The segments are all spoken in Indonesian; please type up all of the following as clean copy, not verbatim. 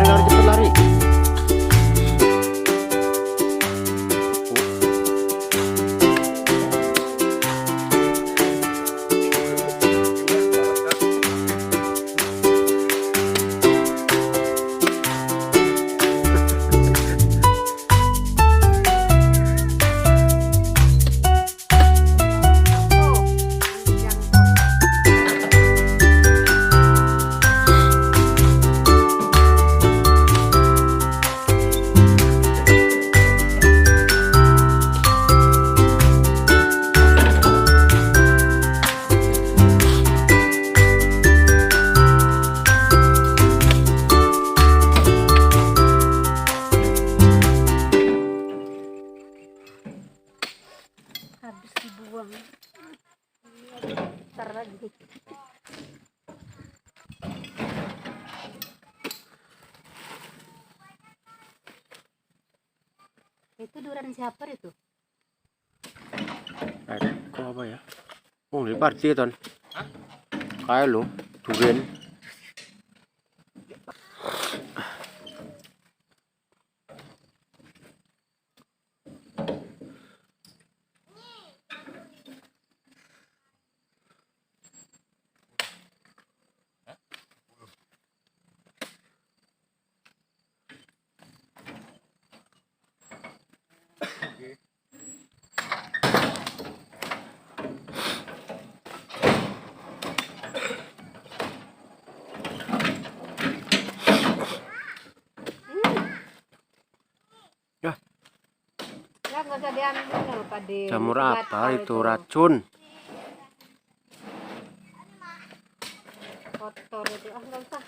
lari cepet lari. Habis dibuang. Ntar lagi. Itu durian siapa itu? Kok apa ya? Oh, ini party ton. Kayak lo, durian. Ya, Ya nggak usah diambil Pade. jamur Itu apa gatal itu? Racun. Kotor itu. Ah nggak usah.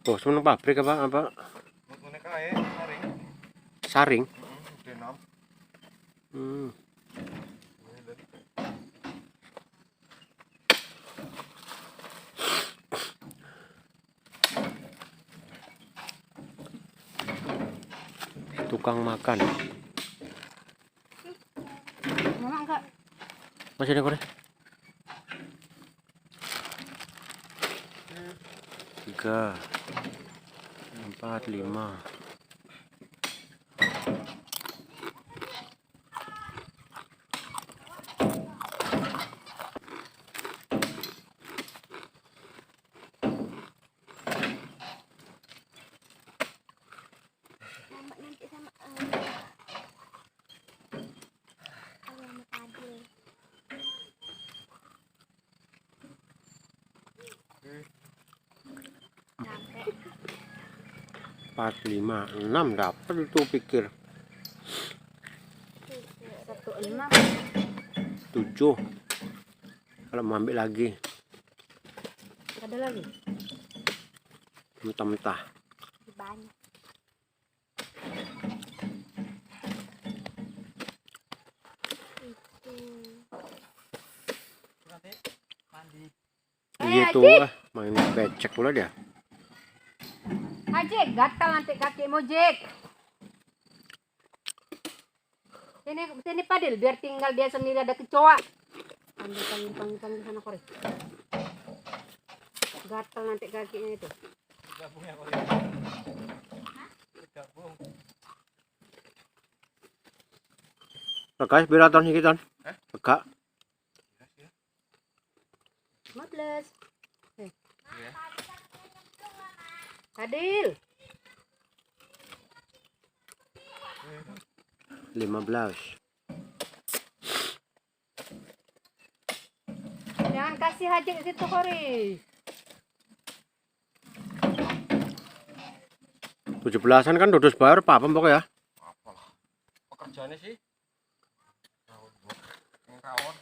Oh, seneng pabrik apa? Saring. Hmm. Tukang makan. Mama enggak. Masih ada kok. 3 4 5. Mama nanti sama Adil. 4 5 6 dapat itu pikir. 16. 7. Kalau mau ambil lagi Ada lagi? mentah-mentah. Banyak. Gitu main becek pula dia. Ajik, gatal nanti kakimu, Jik. Sini Padil, biar tinggal dia sendiri ada kecoa. Panggil sana Kore. Gatal nanti kakinya itu. Guys, biraton iki ton. Enggak. 15. Adil. 15. Jangan kasih Haji ke situ, Kori. 17-an kan dodos bayar apa pokoknya ya. Apalah. Pekerjaannya sih. Rawon.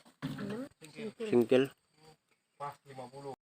Singkil. pas 50.